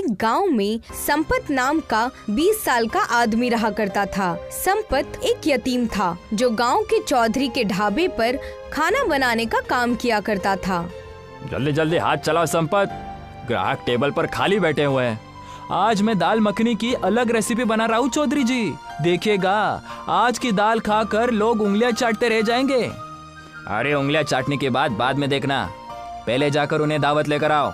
एक गांव में संपत नाम का 20 साल का आदमी रहा करता था। संपत एक यतीम था जो गांव के चौधरी के ढाबे पर खाना बनाने का काम किया करता था। जल्दी जल्दी हाथ चलाओ संपत, ग्राहक टेबल पर खाली बैठे हुए हैं। आज मैं दाल मखनी की अलग रेसिपी बना रहा हूँ चौधरी जी, देखिएगा आज की दाल खाकर लोग उंगलियां चाटते रह जाएंगे। अरे उंगलियां चाटने के बाद में देखना, पहले जाकर उन्हें दावत लेकर आओ।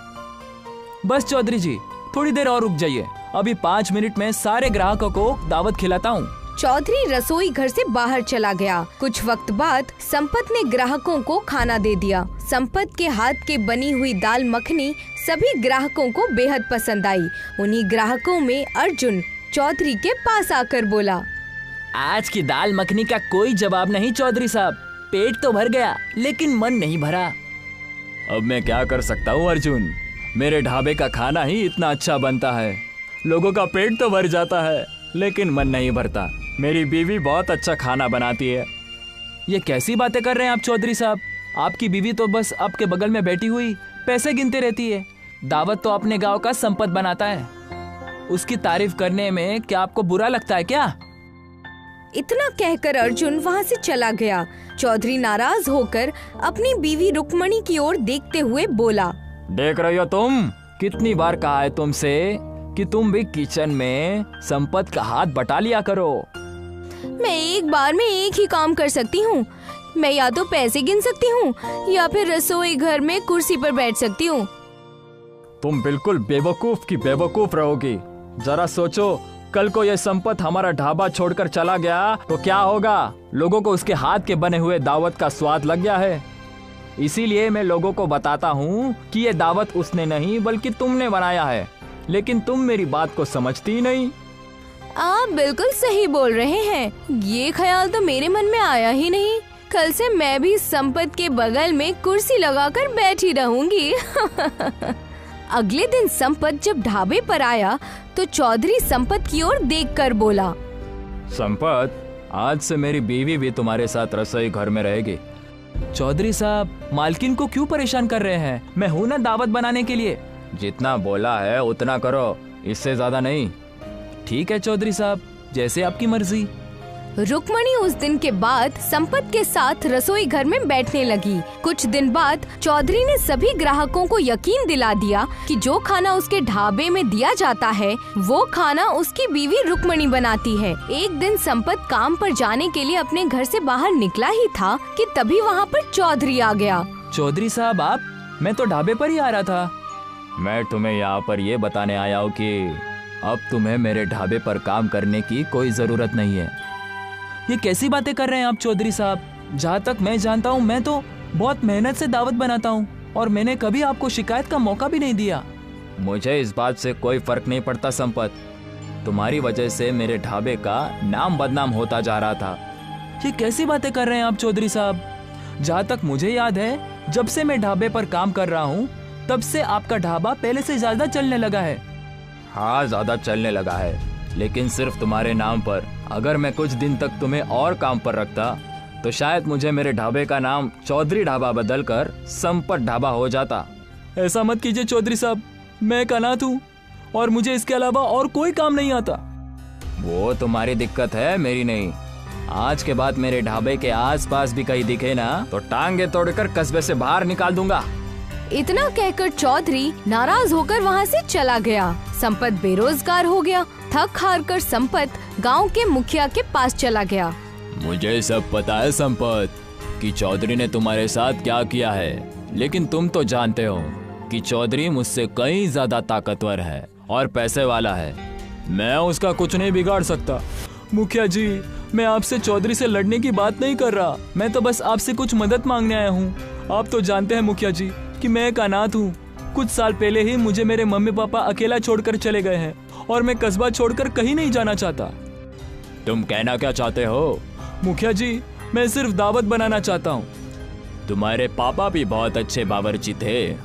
बस चौधरी जी थोड़ी देर और रुक जाइए, अभी 5 मिनट में सारे ग्राहकों को दावत खिलाता हूँ। चौधरी रसोई घर से बाहर चला गया। कुछ वक्त बाद संपत ने ग्राहकों को खाना दे दिया। संपत के हाथ के बनी हुई दाल मखनी सभी ग्राहकों को बेहद पसंद आई। उन्हीं ग्राहकों में अर्जुन चौधरी के पास आकर बोला, आज की दाल मखनी का कोई जवाब नहीं चौधरी साहब, पेट तो भर गया लेकिन मन नहीं भरा। अब मैं क्या कर सकता हूँ अर्जुन, मेरे ढाबे का खाना ही इतना अच्छा बनता है, लोगों का पेट तो भर जाता है लेकिन मन नहीं भरता। मेरी बीवी बहुत अच्छा खाना बनाती है। ये कैसी बातें कर रहे हैं आप चौधरी साहब, आपकी बीवी तो बस आपके बगल में बैठी हुई पैसे गिनते रहती है। दावत तो अपने गांव का संपत बनाता है, उसकी तारीफ करने में क्या आपको बुरा लगता है क्या? इतना कहकर अर्जुन वहाँ से चला गया। चौधरी नाराज होकर अपनी बीवी रुक्मणी की ओर देखते हुए बोला, देख रही हो तुम, कितनी बार कहा है तुमसे कि तुम भी किचन में संपत का हाथ बटा लिया करो। मैं एक बार में एक ही काम कर सकती हूँ। मैं या तो पैसे गिन सकती हूँ या फिर रसोई घर में कुर्सी पर बैठ सकती हूँ। तुम बिल्कुल बेवकूफ की बेवकूफ रहोगी। जरा सोचो, कल को यह संपत हमारा ढाबा छोड़कर चला गया तो क्या होगा? लोगों को उसके हाथ के बने हुए दावत का स्वाद लग गया है। इसीलिए मैं लोगों को बताता हूँ कि ये दावत उसने नहीं बल्कि तुमने बनाया है, लेकिन तुम मेरी बात को समझती ही नहीं। आप बिल्कुल सही बोल रहे हैं, ये ख्याल तो मेरे मन में आया ही नहीं। कल से मैं भी संपत के बगल में कुर्सी लगाकर बैठी रहूंगी। अगले दिन संपत जब ढाबे पर आया तो चौधरी संपत की ओर देखकर बोला, संपत, आज से मेरी बीवी भी तुम्हारे साथ रसोई घर में रहेगी। चौधरी साहब, मालकिन को क्यों परेशान कर रहे हैं? मैं हूँ ना दावत बनाने के लिए। जितना बोला है उतना करो, इससे ज्यादा नहीं। ठीक है चौधरी साहब, जैसे आपकी मर्जी। रुक्मणी उस दिन के बाद संपत के साथ रसोई घर में बैठने लगी। कुछ दिन बाद चौधरी ने सभी ग्राहकों को यकीन दिला दिया कि जो खाना उसके ढाबे में दिया जाता है वो खाना उसकी बीवी रुक्मणी बनाती है। एक दिन संपत काम पर जाने के लिए अपने घर से बाहर निकला ही था कि तभी वहाँ पर चौधरी आ गया। चौधरी साहब आप? मैं तो ढाबे पर ही आ रहा था। मैं तुम्हें यहाँ पर ये बताने आया हूँ कि अब तुम्हें मेरे ढाबे पर काम करने की कोई जरूरत नहीं है। ये कैसी बातें कर रहे हैं आप चौधरी साहब? जहाँ तक मैं जानता हूँ मैं तो बहुत मेहनत से दावत बनाता हूँ और मैंने कभी आपको शिकायत का मौका भी नहीं दिया। मुझे इस बात से कोई फर्क नहीं पड़ता संपत, तुम्हारी वजह से मेरे ढाबे का नाम बदनाम होता जा रहा था। ये कैसी बातें कर रहे हैं आप चौधरी साहब? जहाँ तक मुझे याद है, जब से मैं ढाबे पर काम कर रहा हूँ तब से आपका ढाबा पहले से ज्यादा चलने लगा है। हाँ, ज्यादा चलने लगा है, लेकिन सिर्फ तुम्हारे नाम पर। अगर मैं कुछ दिन तक तुम्हें और काम पर रखता तो शायद मुझे मेरे ढाबे का नाम चौधरी ढाबा बदलकर संपत ढाबा हो जाता। ऐसा मत कीजिए चौधरी साहब, मैं एक अनाथ हूँ और मुझे इसके अलावा और कोई काम नहीं आता। वो तुम्हारी दिक्कत है, मेरी नहीं। आज के बाद मेरे ढाबे के आसपास भी कहीं दिखे ना तो टांगे तोड़कर कस्बे से बाहर निकाल दूंगा। इतना कहकर चौधरी नाराज होकर वहाँ से चला गया। संपत बेरोजगार हो गया। थक हार कर संपत गांव के मुखिया के पास चला गया। मुझे सब पता है संपत कि चौधरी ने तुम्हारे साथ क्या किया है, लेकिन तुम तो जानते हो कि चौधरी मुझसे कहीं ज्यादा ताकतवर है और पैसे वाला है। मैं उसका कुछ नहीं बिगाड़ सकता। मुखिया जी, मैं आपसे चौधरी से लड़ने की बात नहीं कर रहा, मैं तो बस आपसे कुछ मदद मांगने आया हूँ। आप तो जानते हैं मुखिया जी कि मैं एक अनाथ हूँ। कुछ साल पहले ही मुझे मेरे मम्मी पापा अकेला छोड़कर चले गए हैं और मैं कस्बा छोड़कर कहीं नहीं जाना चाहता। तुम कहना क्या चाहते हो? मुखिया जी, मैं सिर्फ दावत बनाना चाहता हूँ। तुम्हारे पापा भी बहुत अच्छे बावर्ची थे।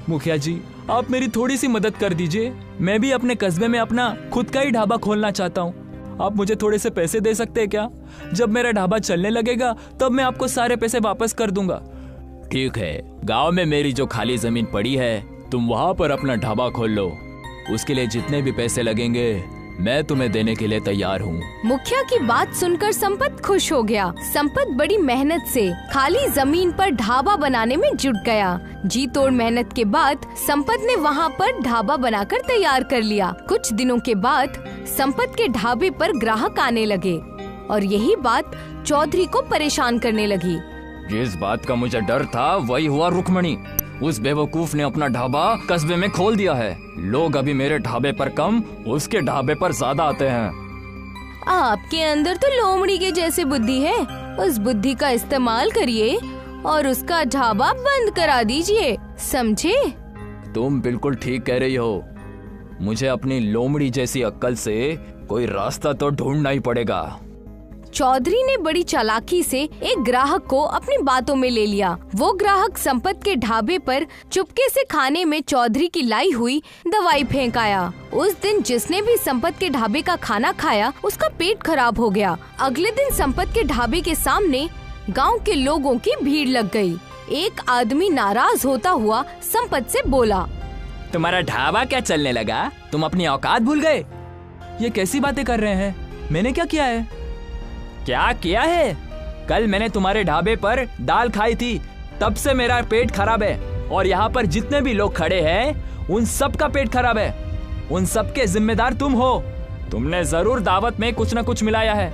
मुखिया जी, आप मेरी थोड़ी सी मदद कर दीजिए। मैं भी अपने कस्बे में अपना खुद का ही ढाबा खोलना चाहता हूँ। आप मुझे थोड़े से पैसे दे सकते हैं क्या? जब मेरा ढाबा चलने लगेगा तब मैं आपको सारे पैसे वापस कर दूंगा। ठीक है, गांव में मेरी जो खाली जमीन पड़ी है तुम वहाँ पर अपना ढाबा खोल लो। उसके लिए जितने भी पैसे लगेंगे मैं तुम्हें देने के लिए तैयार हूँ। मुखिया की बात सुनकर संपत खुश हो गया। संपत बड़ी मेहनत से खाली जमीन पर ढाबा बनाने में जुट गया। जी तोड़ मेहनत के बाद संपत ने वहाँ पर ढाबा बनाकर तैयार कर लिया। कुछ दिनों के बाद संपत के ढाबे पर ग्राहक आने लगे और यही बात चौधरी को परेशान करने लगी। जिस बात का मुझे डर था वही हुआ रुक्मणी। उस बेवकूफ ने अपना ढाबा कस्बे में खोल दिया है। लोग अभी मेरे ढाबे पर कम, उसके ढाबे पर ज्यादा आते हैं। आपके अंदर तो लोमड़ी के जैसे बुद्धि है। उस बुद्धि का इस्तेमाल करिए और उसका ढाबा बंद करा दीजिए, समझे? तुम बिल्कुल ठीक कह रही हो। मुझे अपनी लोमड़ी जैसी अक्ल से कोई रास्ता तो ढूंढना ही पड़ेगा। चौधरी ने बड़ी चालाकी से एक ग्राहक को अपनी बातों में ले लिया। वो ग्राहक संपत के ढाबे पर चुपके से खाने में चौधरी की लाई हुई दवाई फेंक आया। उस दिन जिसने भी संपत के ढाबे का खाना खाया उसका पेट खराब हो गया। अगले दिन संपत के ढाबे के सामने गांव के लोगों की भीड़ लग गई। एक आदमी नाराज होता हुआ संपत से बोला, तुम्हारा ढाबा क्या चलने लगा? तुम अपनी औकात भूल गए? ये कैसी बातें कर रहे हैं? मैंने क्या किया है? क्या किया है? कल मैंने तुम्हारे ढाबे पर दाल खाई थी, तब से मेरा पेट खराब है और यहाँ पर जितने भी लोग खड़े हैं उन सब का पेट खराब है। उन सब के जिम्मेदार तुम हो। तुमने जरूर दावत में कुछ न कुछ मिलाया है।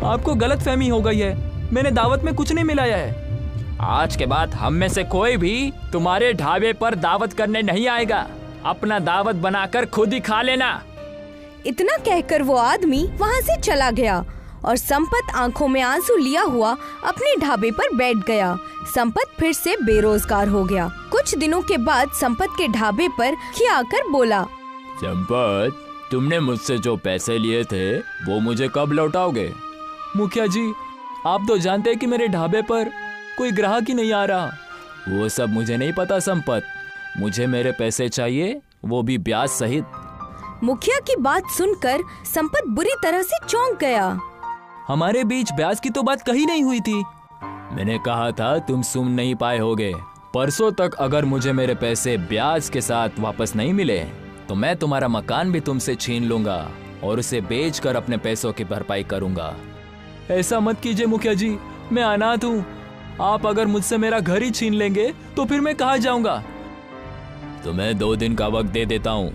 आपको गलतफहमी हो गई है। मैंने दावत में कुछ नहीं मिलाया है। आज के बाद हम में से कोई भी तुम्हारे ढाबे पर दावत करने नहीं आएगा। अपना दावत बनाकर खुद ही खा लेना। इतना कहकर वो आदमी वहाँ से चला गया और संपत आंखों में आंसू लिया हुआ अपने ढाबे पर बैठ गया। संपत फिर से बेरोजगार हो गया। कुछ दिनों के बाद संपत के ढाबे पर मुखिया आकर बोला, संपत, तुमने मुझसे जो पैसे लिए थे वो मुझे कब लौटाओगे? मुखिया जी, आप तो जानते हैं कि मेरे ढाबे पर कोई ग्राहक ही नहीं आ रहा। वो सब मुझे नहीं पता संपत। मुझे मेरे पैसे चाहिए, वो भी ब्याज सहित। मुखिया की बात सुनकर संपत बुरी तरह से चौंक गया। हमारे बीच ब्याज की तो बात कहीं नहीं हुई थी। मैंने कहा था तुम सुन नहीं पाए होगे। परसों तक अगर मुझे मेरे पैसे ब्याज के साथ वापस नहीं मिले तो मैं तुम्हारा मकान भी तुमसे छीन लूंगा और उसे बेचकर अपने पैसों की भरपाई करूंगा। ऐसा मत कीजिए मुखिया जी, मैं अनाथ हूँ। आप अगर मुझसे मेरा घर ही छीन लेंगे तो फिर मैं कहाँ जाऊंगा? तुम्हें 2 दिन का वक्त दे देता हूँ।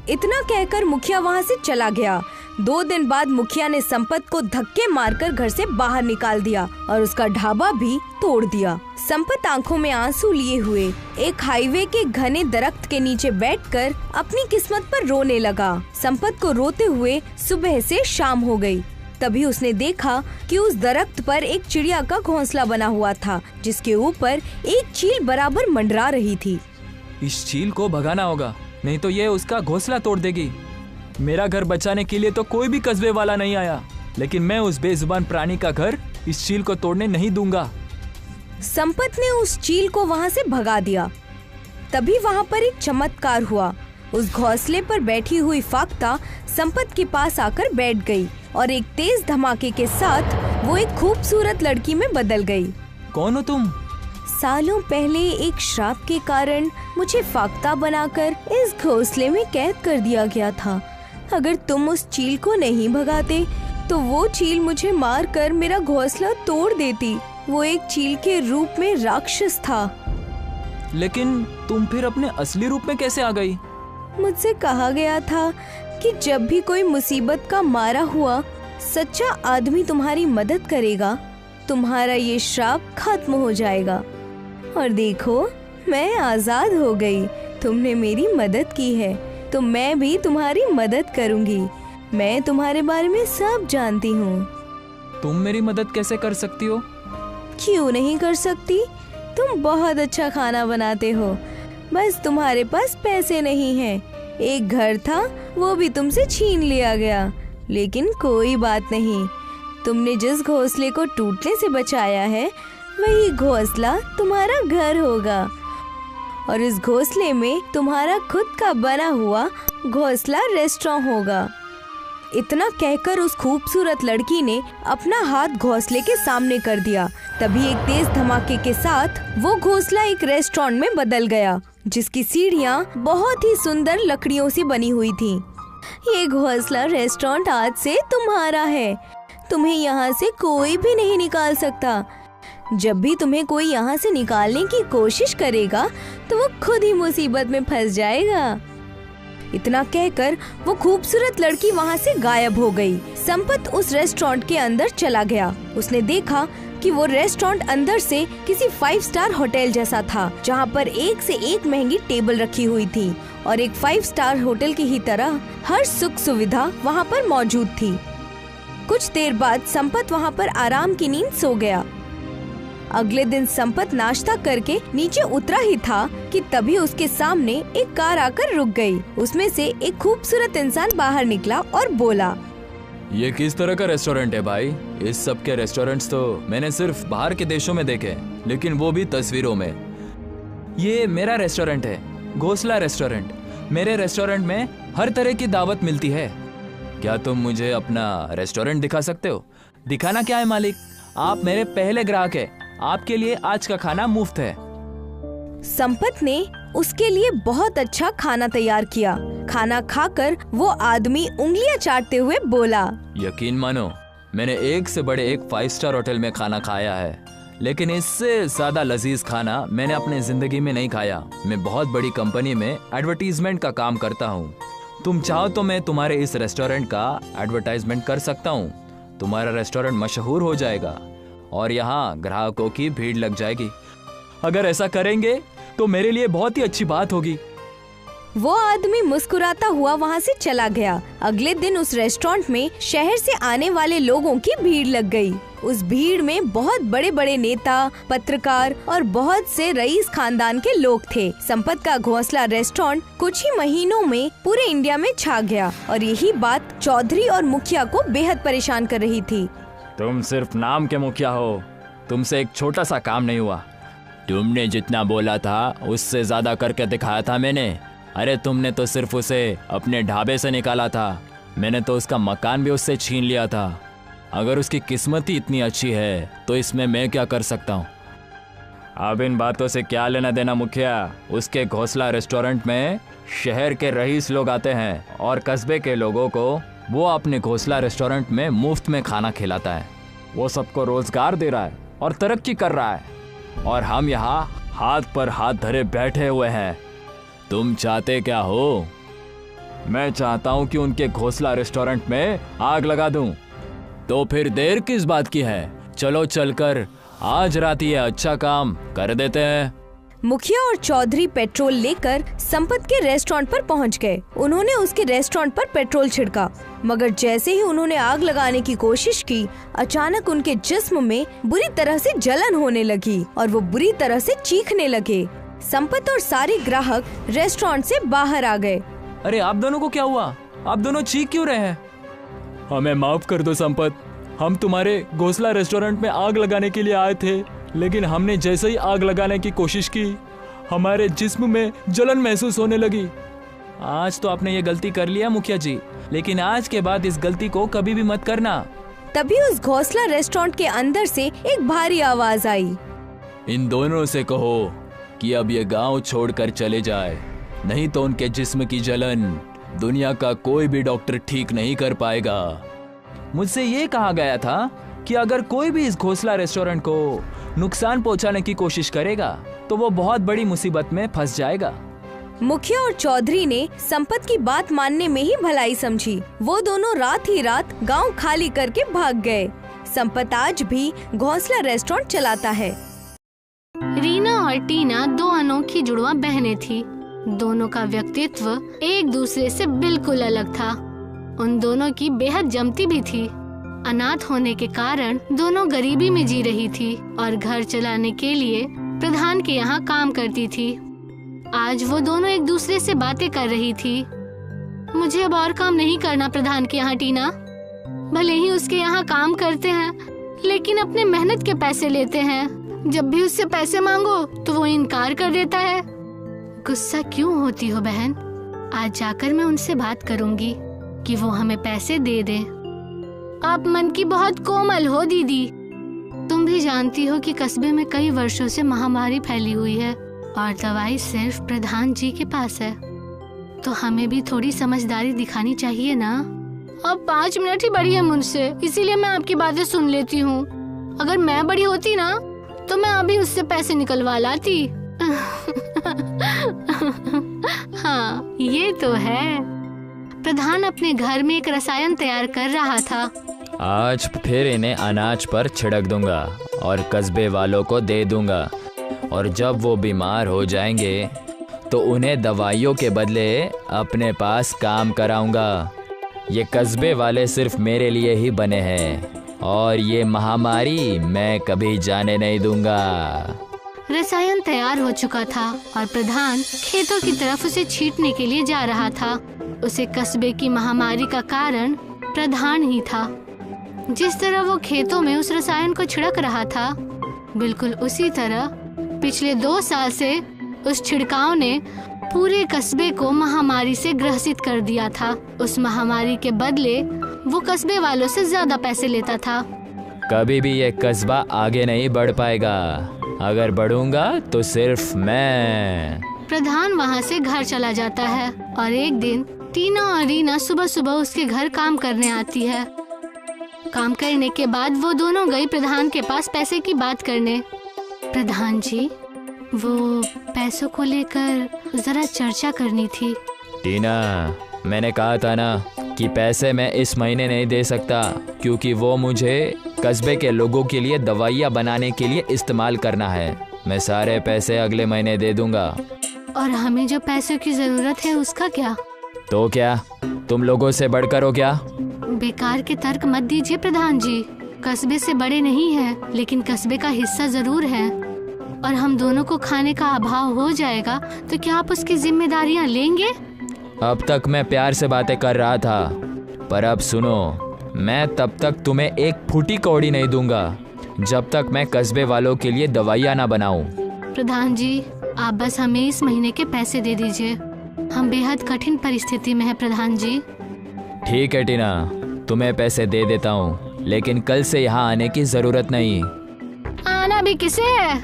इतना कहकर मुखिया वहाँ से चला गया। 2 दिन बाद मुखिया ने संपत को धक्के मारकर घर से बाहर निकाल दिया और उसका ढाबा भी तोड़ दिया। संपत आंखों में आंसू लिए हुए एक हाईवे के घने दरख्त के नीचे बैठकर अपनी किस्मत पर रोने लगा। संपत को रोते हुए सुबह से शाम हो गई। तभी उसने देखा कि उस दरख्त पर एक चिड़िया का घोंसला बना हुआ था, जिसके ऊपर एक चील बराबर मंडरा रही थी। इस चील को भगाना होगा, नहीं तो ये उसका घोंसला तोड़ देगी। मेरा घर बचाने के लिए तो कोई भी कस्बे वाला नहीं आया, लेकिन मैं उस बेजुबान प्राणी का घर इस चील को तोड़ने नहीं दूंगा। संपत ने उस चील को वहाँ से भगा दिया। तभी वहाँ पर एक चमत्कार हुआ। उस घोंसले पर बैठी हुई फाख्ता संपत के पास आकर बैठ गई और एक तेज धमाके के साथ वो एक खूबसूरत लड़की में बदल गई। कौन हो तुम? सालों पहले एक श्राप के कारण मुझे फाख्ता बनाकर इस घोंसले में कैद कर दिया गया था। अगर तुम उस चील को नहीं भगाते तो वो चील मुझे मारकर मेरा घोंसला तोड़ देती। वो एक चील के रूप में राक्षस था। लेकिन तुम फिर अपने असली रूप में कैसे आ गई? मुझसे कहा गया था कि जब भी कोई मुसीबत का मारा हुआ सच्चा आदमी तुम्हारी मदद करेगा, तुम्हारा ये श्राप खत्म हो जाएगा। और देखो, मैं आजाद हो गई। तुमने मेरी मदद की है तो मैं भी तुम्हारी मदद करूंगी। मैं तुम्हारे बारे में सब जानती हूँ। तुम मेरी मदद कैसे कर सकती हो? क्यों नहीं कर सकती? तुम बहुत अच्छा खाना बनाते हो, बस तुम्हारे पास पैसे नहीं हैं। एक घर था, वो भी तुमसे छीन लिया गया, लेकिन कोई बात नहीं। तुमने जिस घोंसले को टूटने से बचाया है वही घोंसला तुम्हारा घर होगा और इस घोंसले में तुम्हारा खुद का बना हुआ घोंसला रेस्टोरेंट होगा। इतना कहकर उस खूबसूरत लड़की ने अपना हाथ घोंसले के सामने कर दिया। तभी एक तेज धमाके के साथ वो घोंसला एक रेस्टोरेंट में बदल गया। जिसकी सीढ़ियाँ बहुत ही सुंदर लकड़ियों से बनी हुई थीं। ये घोंसला रेस्टोरेंट आज से तुम्हारा है। तुम्हें यहाँ से कोई भी नहीं निकाल सकता। जब भी तुम्हें कोई यहाँ से निकालने की कोशिश करेगा तो वो खुद ही मुसीबत में फंस जाएगा। इतना कहकर वो खूबसूरत लड़की वहाँ से गायब हो गई। संपत उस रेस्टोरेंट के अंदर चला गया। उसने देखा कि वो रेस्टोरेंट अंदर से किसी 5 स्टार होटल जैसा था, जहाँ पर एक से एक महंगी टेबल रखी हुई थी और एक 5 स्टार होटल की ही तरह हर सुख सुविधा वहाँ पर मौजूद थी। कुछ देर बाद संपत वहाँ पर आराम की नींद सो गया। अगले दिन संपत नाश्ता करके नीचे उतरा ही था कि तभी उसके सामने एक कार आकर रुक गई। उसमें से एक खूबसूरत इंसान बाहर निकला और बोला, ये किस तरह का रेस्टोरेंट है भाई? इस सब के रेस्टोरेंट्स तो मैंने सिर्फ बाहर के देशों में देखे, लेकिन वो भी तस्वीरों में। ये मेरा रेस्टोरेंट है, घोंसला रेस्टोरेंट। मेरे रेस्टोरेंट में हर तरह की दावत मिलती है। क्या तुम मुझे अपना रेस्टोरेंट दिखा सकते हो? दिखाना क्या है मालिक, आप मेरे पहले ग्राहक हैं। आपके लिए आज का खाना मुफ्त है। संपत ने उसके लिए बहुत अच्छा खाना तैयार किया। खाना खाकर वो आदमी उंगलियां चाटते हुए बोला, यकीन मानो, मैंने एक से बड़े एक 5 स्टार होटल में खाना खाया है, लेकिन इससे ज्यादा लजीज खाना मैंने अपने जिंदगी में नहीं खाया। मैं बहुत बड़ी कंपनी में एडवर्टीजमेंट का काम करता हूँ। तुम चाहो तो मैं तुम्हारे इस रेस्टोरेंट का एडवर्टाइजमेंट कर सकता हूँ। तुम्हारा रेस्टोरेंट मशहूर हो जाएगा और यहाँ ग्राहकों की भीड़ लग जाएगी। अगर ऐसा करेंगे तो मेरे लिए बहुत ही अच्छी बात होगी। वो आदमी मुस्कुराता हुआ वहाँ से चला गया। अगले दिन उस रेस्टोरेंट में शहर से आने वाले लोगों की भीड़ लग गई। उस भीड़ में बहुत बड़े बड़े नेता, पत्रकार और बहुत से रईस खानदान के लोग थे। संपत का घोंसला रेस्टोरेंट कुछ ही महीनों में पूरे इंडिया में छा गया और यही बात चौधरी और मुखिया को बेहद परेशान कर रही थी। तुम सिर्फ नाम के मुखिया हो, तुमसे एक छोटा सा काम नहीं हुआ। तुमने जितना बोला था उससे ज्यादा करके दिखाया था मैंने। अरे तुमने तो सिर्फ उसे अपने ढाबे से निकाला था, मैंने तो उसका मकान भी उससे छीन लिया था। अगर उसकी किस्मत ही इतनी अच्छी है तो इसमें मैं क्या कर सकता हूँ? अब इन बातों से क्या लेना देना मुखिया। उसके घोंसला रेस्टोरेंट में शहर के रईस लोग आते हैं और कस्बे के लोगों को वो अपने घोंसला रेस्टोरेंट में मुफ्त में खाना खिलाता है। वो सबको रोजगार दे रहा है और तरक्की कर रहा है, और हम यहाँ हाथ पर हाथ धरे बैठे हुए हैं। तुम चाहते क्या हो? मैं चाहता हूँ कि उनके घोंसला रेस्टोरेंट में आग लगा दूं। तो फिर देर किस बात की है? चलो चलकर आज रात ये अच्छा काम कर देते हैं। मुखिया और चौधरी पेट्रोल लेकर संपत के रेस्टोरेंट पर पहुंच गए। उन्होंने उसके रेस्टोरेंट पर पेट्रोल छिड़का, मगर जैसे ही उन्होंने आग लगाने की कोशिश की, अचानक उनके जिस्म में बुरी तरह से जलन होने लगी और वो बुरी तरह से चीखने लगे। संपत और सारे ग्राहक रेस्टोरेंट से बाहर आ गए। अरे आप दोनों को क्या हुआ? आप दोनों चीख क्यों रहे हैं? हमें माफ कर दो संपत, हम तुम्हारे घोंसला रेस्टोरेंट में आग लगाने के लिए आए थे, लेकिन हमने जैसे ही आग लगाने की कोशिश की हमारे जिस्म में जलन महसूस होने लगी। आज तो आपने ये गलती कर लिया मुखिया जी, लेकिन आज के बाद इस गलती को कभी भी मत करना। तभी उस घोंसला रेस्टोरेंट के अंदर से एक भारी आवाज आई, इन दोनों से कहो कि अब ये गांव छोड़कर चले जाए, नहीं तो उनके जिस्म की जलन दुनिया का कोई भी डॉक्टर ठीक नहीं कर पाएगा। मुझसे ये कहा गया था कि अगर कोई भी इस घोंसला रेस्टोरेंट को नुकसान पहुंचाने की कोशिश करेगा तो वो बहुत बड़ी मुसीबत में फंस जाएगा। मुखिया और चौधरी ने संपत की बात मानने में ही भलाई समझी। वो दोनों रात ही रात गांव खाली करके भाग गए। संपत आज भी घोंसला रेस्टोरेंट चलाता है। रीना और टीना दो अनोखी जुड़वा बहनें थी। दोनों का व्यक्तित्व एक दूसरे से बिल्कुल अलग था। उन दोनों की बेहद जमती भी थी। अनाथ होने के कारण दोनों गरीबी में जी रही थी और घर चलाने के लिए प्रधान के यहाँ काम करती थी। आज वो दोनों एक दूसरे से बातें कर रही थी। मुझे अब और काम नहीं करना प्रधान के यहाँ टीना। भले ही उसके यहाँ काम करते हैं, लेकिन अपने मेहनत के पैसे लेते हैं। जब भी उससे पैसे मांगो तो वो इनकार कर देता है। गुस्सा क्यों होती हो बहन? आज जाकर मैं उनसे बात करूंगी कि वो हमें पैसे दे दे। आप मन की बहुत कोमल हो दीदी। तुम भी जानती हो कि कस्बे में कई वर्षों से महामारी फैली हुई है और दवाई सिर्फ प्रधान जी के पास है, तो हमें भी थोड़ी समझदारी दिखानी चाहिए ना। अब 5 मिनट ही बड़ी है मुझसे, इसीलिए मैं आपकी बातें सुन लेती हूँ। अगर मैं बड़ी होती ना तो मैं अभी उससे पैसे निकलवा लाती। हाँ, ये तो है। प्रधान अपने घर में एक रसायन तैयार कर रहा था। आज फिर इन्हें अनाज पर छिड़क दूंगा और कस्बे वालों को दे दूंगा, और जब वो बीमार हो जाएंगे तो उन्हें दवाइयों के बदले अपने पास काम कराऊंगा। ये कस्बे वाले सिर्फ मेरे लिए ही बने हैं, और ये महामारी मैं कभी जाने नहीं दूंगा। रसायन तैयार हो चुका था और प्रधान खेतों की तरफ उसे छींटने के लिए जा रहा था। उसे कस्बे की महामारी का कारण प्रधान ही था। जिस तरह वो खेतों में उस रसायन को छिड़क रहा था, बिल्कुल उसी तरह पिछले 2 साल से उस छिड़काव ने पूरे कस्बे को महामारी से ग्रसित कर दिया था। उस महामारी के बदले वो कस्बे वालों से ज्यादा पैसे लेता था। कभी भी ये कस्बा आगे नहीं बढ़ पाएगा। अगर बढ़ूंगा तो सिर्फ मैं। प्रधान वहाँ से घर चला जाता है और एक दिन टीना और रीना सुबह सुबह उसके घर काम करने आती है। काम करने के बाद वो दोनों गई प्रधान के पास पैसे की बात करने। प्रधान जी, वो पैसों को लेकर जरा चर्चा करनी थी। टीना, मैंने कहा था ना कि पैसे मैं इस महीने नहीं दे सकता, क्योंकि वो मुझे कस्बे के लोगों के लिए दवाइयाँ बनाने के लिए इस्तेमाल करना है। मैं सारे पैसे अगले महीने दे दूंगा। और हमें जो पैसों की जरूरत है उसका क्या? तो क्या तुम लोगों से बढ़कर हो क्या? बेकार के तर्क मत दीजिए प्रधान जी। कस्बे से बड़े नहीं हैं, लेकिन कस्बे का हिस्सा जरूर है, और हम दोनों को खाने का अभाव हो जाएगा तो क्या आप उसकी जिम्मेदारियां लेंगे? अब तक मैं प्यार से बातें कर रहा था, पर अब सुनो, मैं तब तक तुम्हें एक फूटी कौड़ी नहीं दूंगा जब तक मैं कस्बे वालों के लिए दवाइयाँ ना बनाऊं। प्रधान जी, आप बस हमें इस महीने के पैसे दे दीजिए। हम बेहद कठिन परिस्थिति में हैं प्रधान जी। ठीक है टीना, तुम्हें पैसे दे देता हूँ, लेकिन कल से यहाँ आने की जरूरत नहीं। आना भी किसे है?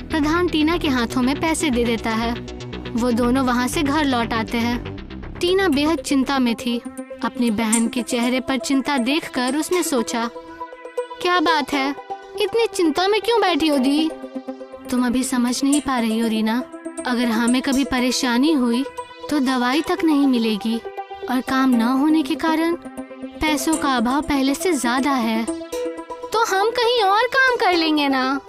प्रधान टीना के हाथों में पैसे दे देता है। वो दोनों वहाँ से घर लौट आते हैं। टीना बेहद चिंता में थी। अपनी बहन के चेहरे पर चिंता देखकर उसने सोचा, क्या बात है, इतनी चिंता में क्यों बैठी हो दी? तुम अभी समझ नहीं पा रही हो रीना। अगर हमें कभी परेशानी हुई तो दवाई तक नहीं मिलेगी, और काम न होने के कारण पैसों का अभाव पहले से ज्यादा है। तो हम कहीं और काम कर लेंगे ना।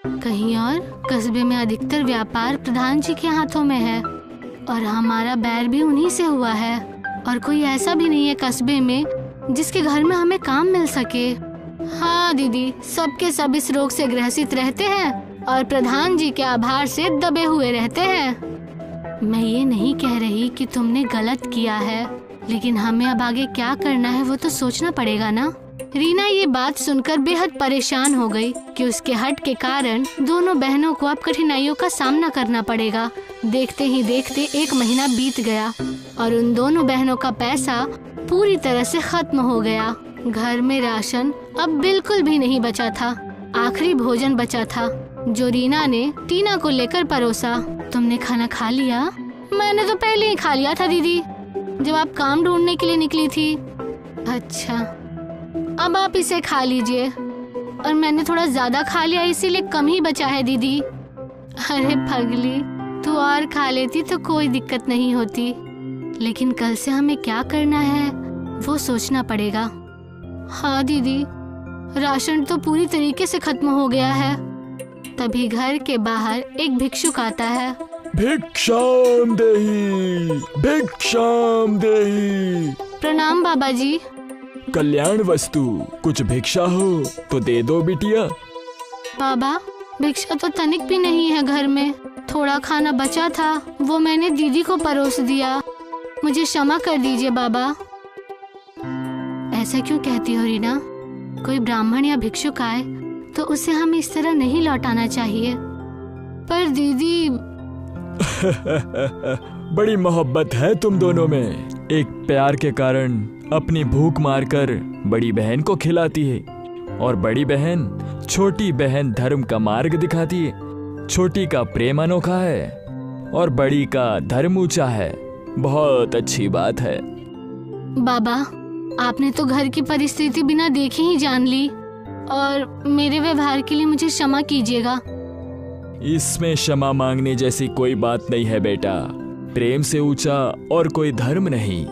कहीं और? कस्बे में अधिकतर व्यापार प्रधान जी के हाथों में है, और हमारा बैर भी उन्हीं से हुआ है, और कोई ऐसा भी नहीं है कस्बे में जिसके घर में हमें काम मिल सके। हाँ दीदी, सबके सब इस रोग से ग्रसित रहते हैं और प्रधान जी के आभार से दबे हुए रहते हैं। मैं ये नहीं कह रही कि तुमने गलत किया है, लेकिन हमें अब आगे क्या करना है वो तो सोचना पड़ेगा ना। रीना ये बात सुनकर बेहद परेशान हो गई कि उसके हट के कारण दोनों बहनों को अब कठिनाइयों का सामना करना पड़ेगा। देखते ही देखते 1 महीना बीत गया और उन दोनों बहनों का पैसा पूरी तरह से खत्म हो गया। घर में राशन अब बिल्कुल भी नहीं बचा था। आखिरी भोजन बचा था जो रीना ने टीना को लेकर परोसा। तुमने खाना खा लिया? मैंने तो पहले ही खा लिया था दीदी, जब आप काम ढूंढने के लिए निकली थी। अच्छा, अब आप इसे खा लीजिए। और मैंने थोड़ा ज्यादा खा लिया, इसीलिए कम ही बचा है दीदी। अरे पगली, तू और खा लेती तो कोई दिक्कत नहीं होती, लेकिन कल से हमें क्या करना है वो सोचना पड़ेगा। हाँ दीदी, राशन तो पूरी तरीके से खत्म हो गया है। तभी घर के बाहर एक भिक्षुक आता है। भिक्षाम देहि, भिक्षाम देहि। प्रणाम बाबा जी। कल्याण वस्तु, कुछ भिक्षा हो तो दे दो बिटिया। बाबा, भिक्षा तो तनिक भी नहीं है घर में। थोड़ा खाना बचा था, वो मैंने दीदी को परोस दिया। मुझे क्षमा कर दीजिए बाबा। ऐसा क्यों कहती हो रीना? कोई ब्राह्मण या भिक्षुक आए तो उसे हमें इस तरह नहीं लौटाना चाहिए। पर दीदी बड़ी मोहब्बत है तुम दोनों में। एक प्यार के कारण अपनी भूख मारकर बड़ी बहन को खिलाती है, और बड़ी बहन छोटी बहन धर्म का मार्ग दिखाती है। छोटी का प्रेम अनोखा है और बड़ी का धर्म ऊंचा है। बहुत अच्छी बात है। बाबा, आपने तो घर की परिस्थिति बिना देखे ही जान ली और मेरे व्यवहार के लिए मुझे क्षमा कीजिएगा। इसमें क्षमा मांगने जैसी कोई बात नहीं है बेटा। प्रेम से ऊंचा और कोई धर्म नहीं।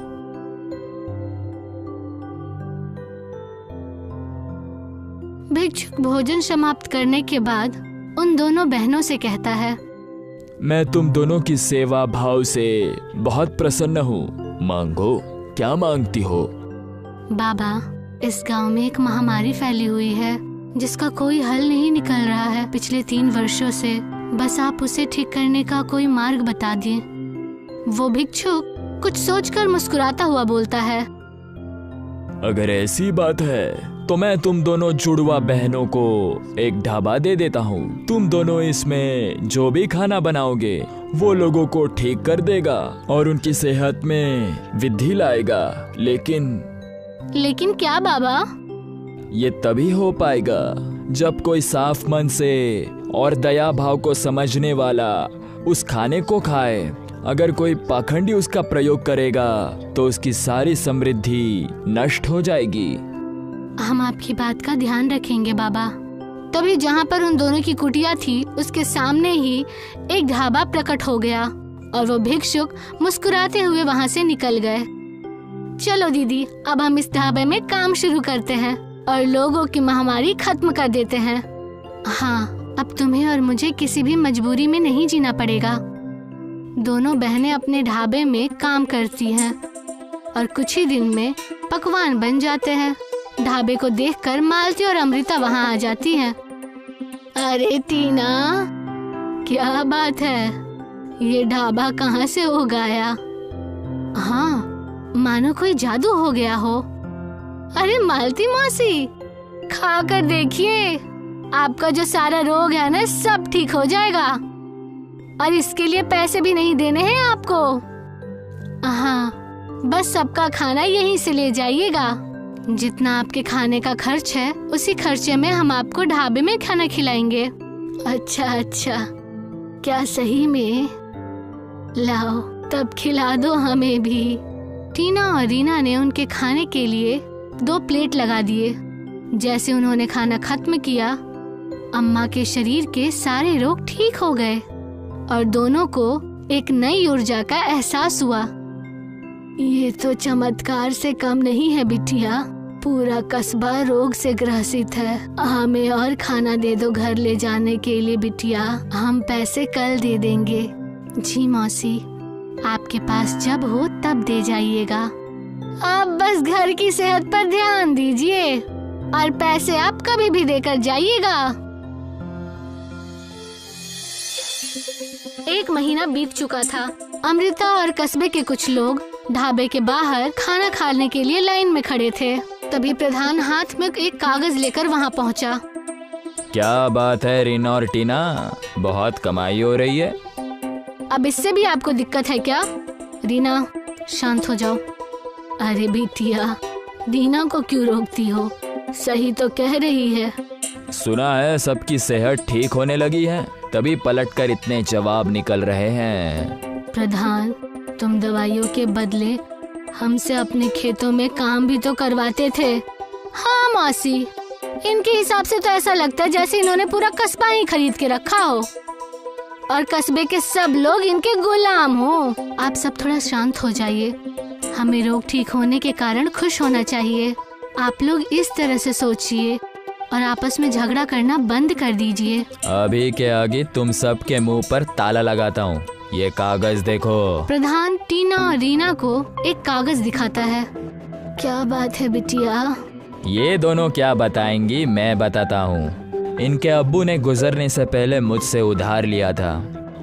भिक्षुक भोजन समाप्त करने के बाद उन दोनों बहनों से कहता है, मैं तुम दोनों की सेवा भाव से बहुत प्रसन्न हूँ। मांगो, क्या मांगती हो? बाबा, इस गांव में एक महामारी फैली हुई है जिसका कोई हल नहीं निकल रहा है पिछले 3 वर्षों से। बस आप उसे ठीक करने का कोई मार्ग बता दिए। वो भिक्षुक कुछ सोचकर मुस्कुराता हुआ बोलता है, अगर ऐसी बात है तो मैं तुम दोनों जुड़वा बहनों को एक ढाबा दे देता हूँ। तुम दोनों इसमें जो भी खाना बनाओगे वो लोगों को ठीक कर देगा और उनकी सेहत में वृद्धि लाएगा। लेकिन क्या बाबा? ये तभी हो पाएगा जब कोई साफ मन से और दया भाव को समझने वाला उस खाने को खाए। अगर कोई पाखंडी उसका प्रयोग करेगा तो उसकी सारी समृद्धि नष्ट हो जाएगी। हम आपकी बात का ध्यान रखेंगे बाबा। तभी जहाँ पर उन दोनों की कुटिया थी उसके सामने ही एक ढाबा प्रकट हो गया और वो भिक्षुक मुस्कुराते हुए वहाँ से निकल गए। चलो दीदी, अब हम इस ढाबे में काम शुरू करते हैं और लोगों की महामारी खत्म कर देते हैं। हाँ, अब तुम्हें और मुझे किसी भी मजबूरी में नहीं जीना पड़ेगा। दोनों बहनें अपने ढाबे में काम करती हैं और कुछ ही दिन में पकवान बन जाते हैं। ढाबे को देखकर मालती और अमृता वहाँ आ जाती हैं। अरे टीना, क्या बात है? ये ढाबा कहाँ से हो गया? हाँ, मानो कोई जादू हो गया हो। अरे मालती मौसी, खा कर देखिए, आपका जो सारा रोग है ना सब ठीक हो जाएगा और इसके लिए पैसे भी नहीं देने हैं आपको। हाँ, बस सबका खाना यहीं से ले जाइएगा। जितना आपके खाने का खर्च है उसी खर्चे में हम आपको ढाबे में खाना खिलाएंगे। अच्छा, क्या सही में? लाओ, तब खिला दो हमें भी। टीना और रीना ने उनके खाने के लिए 2 प्लेट लगा दिए। जैसे उन्होंने खाना खत्म किया, अम्मा के शरीर के सारे रोग ठीक हो गए और दोनों को एक नई ऊर्जा का एहसास हुआ। ये तो चमत्कार से कम नहीं है बिटिया। पूरा कस्बा रोग से ग्रसित है। हमें और खाना दे दो घर ले जाने के लिए बिटिया। हम पैसे कल दे देंगे। जी मौसी, आपके पास जब हो तब दे जाइएगा। आप बस घर की सेहत पर ध्यान दीजिए और पैसे आप कभी भी देकर जाइएगा। 1 महीना बीत चुका था। अमृता और कस्बे के कुछ लोग ढाबे के बाहर खाना खाने के लिए लाइन में खड़े थे। तभी प्रधान हाथ में एक कागज लेकर वहाँ पहुँचा। क्या बात है रीना और टीना, बहुत कमाई हो रही है। अब इससे भी आपको दिक्कत है क्या? रीना, शांत हो जाओ। अरे बिटिया, रीना को क्यों रोकती हो? सही तो कह रही है। सुना है सबकी सेहत ठीक होने लगी है, तभी पलटकर इतने जवाब निकल रहे हैं। प्रधान, तुम दवाइयों के बदले हमसे अपने खेतों में काम भी तो करवाते थे। हाँ मौसी, इनके हिसाब से तो ऐसा लगता है जैसे इन्होंने पूरा कस्बा ही खरीद के रखा हो और कस्बे के सब लोग इनके गुलाम हो। आप सब थोड़ा शांत हो जाइए। हमें रोग ठीक होने के कारण खुश होना चाहिए। आप लोग इस तरह से सोचिए और आपस में झगड़ा करना बंद कर दीजिए। अभी के आगे तुम सब के मुंह पर ताला लगाता हूँ। ये कागज देखो। प्रधान टीना और रीना को एक कागज दिखाता है। क्या बात है बिटिया? ये दोनों क्या बताएंगी, मैं बताता हूँ। इनके अब्बू ने गुजरने से पहले मुझसे उधार लिया था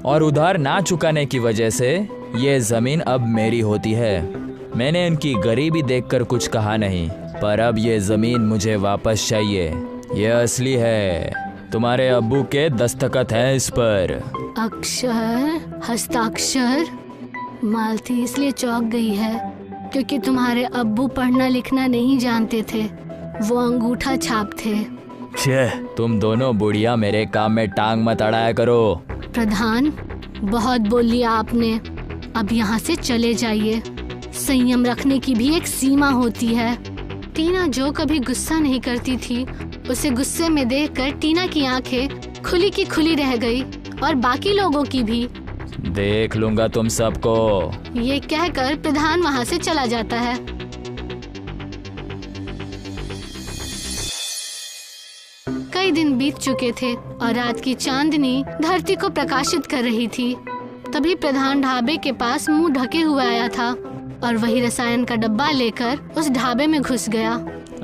और उधार ना चुकाने की वजह से ये जमीन अब मेरी होती है। मैंने इनकी गरीबी देखकर कुछ कहा नहीं, पर अब ये जमीन मुझे वापस चाहिए। ये असली है, तुम्हारे अब्बू के दस्तखत हैं इस पर। अक्षर, हस्ताक्षर? मालती इसलिए चौंक गई है क्योंकि तुम्हारे अब्बू पढ़ना लिखना नहीं जानते थे। वो अंगूठा छाप थे। छे, तुम दोनों बुढ़िया मेरे काम में टांग मत अड़ाया करो। प्रधान, बहुत बोल लिया आपने, अब यहाँ से चले जाइए। संयम रखने की भी एक सीमा होती है। टीना जो कभी गुस्सा नहीं करती थी, उसे गुस्से में देखकर टीना की आंखें खुली की खुली रह गई और बाकी लोगों की भी। देख लूंगा तुम सबको। ये कहकर प्रधान वहाँ से चला जाता है। कई दिन बीत चुके थे और रात की चांदनी धरती को प्रकाशित कर रही थी। तभी प्रधान ढाबे के पास मुंह ढके हुए आया था और वही रसायन का डब्बा लेकर उस ढाबे में घुस गया।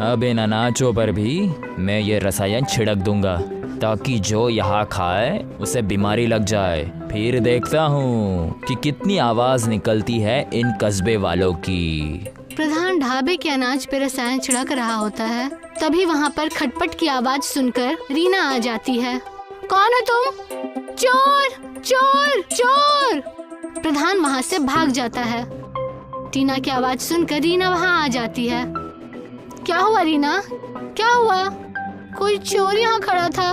अब इन अनाजों पर भी मैं ये रसायन छिड़क दूंगा ताकि जो यहाँ खाए उसे बीमारी लग जाए। फिर देखता हूँ कि कितनी आवाज निकलती है इन कस्बे वालों की। प्रधान ढाबे के अनाज पे रसायन छिड़क रहा होता है। तभी वहाँ पर खटपट की आवाज सुनकर रीना आ जाती है। कौन है तुम? चोर चोर चोर! प्रधान वहाँ से भाग जाता है। टीना की आवाज सुनकर रीना वहाँ आ जाती है। क्या हुआ रीना, क्या हुआ? कोई चोर यहाँ खड़ा था,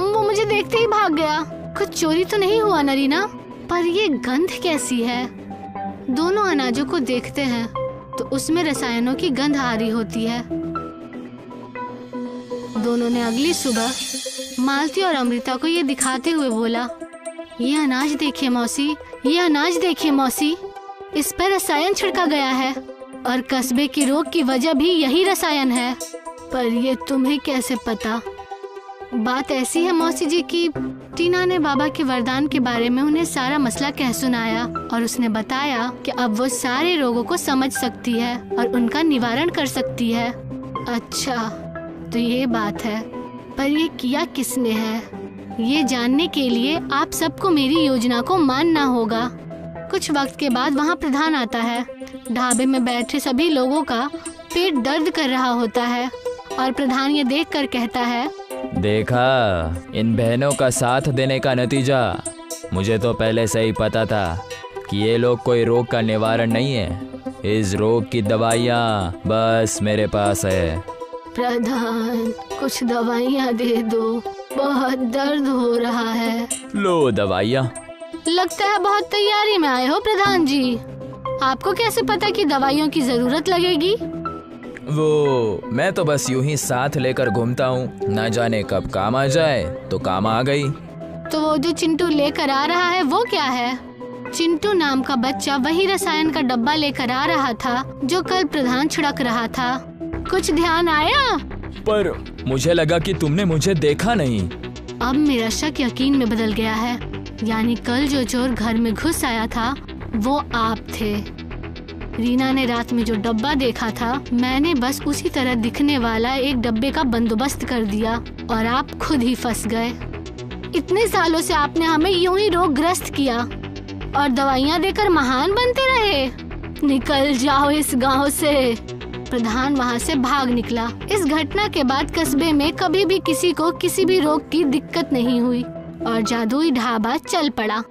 वो मुझे देखते ही भाग गया। कुछ चोरी तो नहीं हुआ ना रीना? पर ये गंध कैसी है? दोनों अनाजों को देखते हैं तो उसमें रसायनों की गंध आ रही होती है। दोनों ने अगली सुबह मालती और अमृता को ये दिखाते हुए बोला, ये अनाज देखिए मौसी, ये अनाज देखिए मौसी, इस पर रसायन छिड़का गया है और कस्बे की रोग की वजह भी यही रसायन है। पर ये तुम्हें कैसे पता? बात ऐसी है मौसी जी की टीना ने बाबा के वरदान के बारे में उन्हें सारा मसला कह सुनाया और उसने बताया कि अब वो सारे रोगों को समझ सकती है और उनका निवारण कर सकती है। अच्छा, तो ये बात है, पर ये किया किसने है? ये जानने के लिए आप सबको मेरी योजना को मानना होगा। कुछ वक्त के बाद वहाँ प्रधान आता है। ढाबे में बैठे सभी लोगों का पेट दर्द कर रहा होता है और प्रधान ये देखकर कहता है, देखा इन बहनों का साथ देने का नतीजा। मुझे तो पहले से ही पता था कि ये लोग कोई रोग का निवारण नहीं है। इस रोग की दवाइयाँ बस मेरे पास है। प्रधान, कुछ दवाइयाँ दे दो, बहुत दर्द हो रहा है। लो दवाइयाँ। लगता है बहुत तैयारी में आए हो प्रधान जी। आपको कैसे पता कि दवाइयों की जरूरत लगेगी? वो मैं तो बस यूं ही साथ लेकर घूमता हूँ, ना जाने कब काम आ जाए तो काम आ गई। तो वो जो चिंटू लेकर आ रहा है वो क्या है? चिंटू नाम का बच्चा वही रसायन का डब्बा लेकर आ रहा था जो कल प्रधान छिड़क रहा था। कुछ ध्यान आया? पर मुझे लगा कि तुमने मुझे देखा नहीं। अब मेरा शक यकीन में बदल गया है, यानी कल जो चोर घर में घुस आया था वो आप थे। रीना ने रात में जो डब्बा देखा था, मैंने बस उसी तरह दिखने वाला एक डब्बे का बंदोबस्त कर दिया और आप खुद ही फंस गए। इतने सालों से आपने हमें यूं ही रोगग्रस्त किया और दवाइयाँ देकर महान बनते रहे। निकल जाओ इस गांव से। प्रधान वहाँ से भाग निकला। इस घटना के बाद कस्बे में कभी भी किसी को किसी भी रोग की दिक्कत नहीं हुई और जादुई ढाबा चल पड़ा।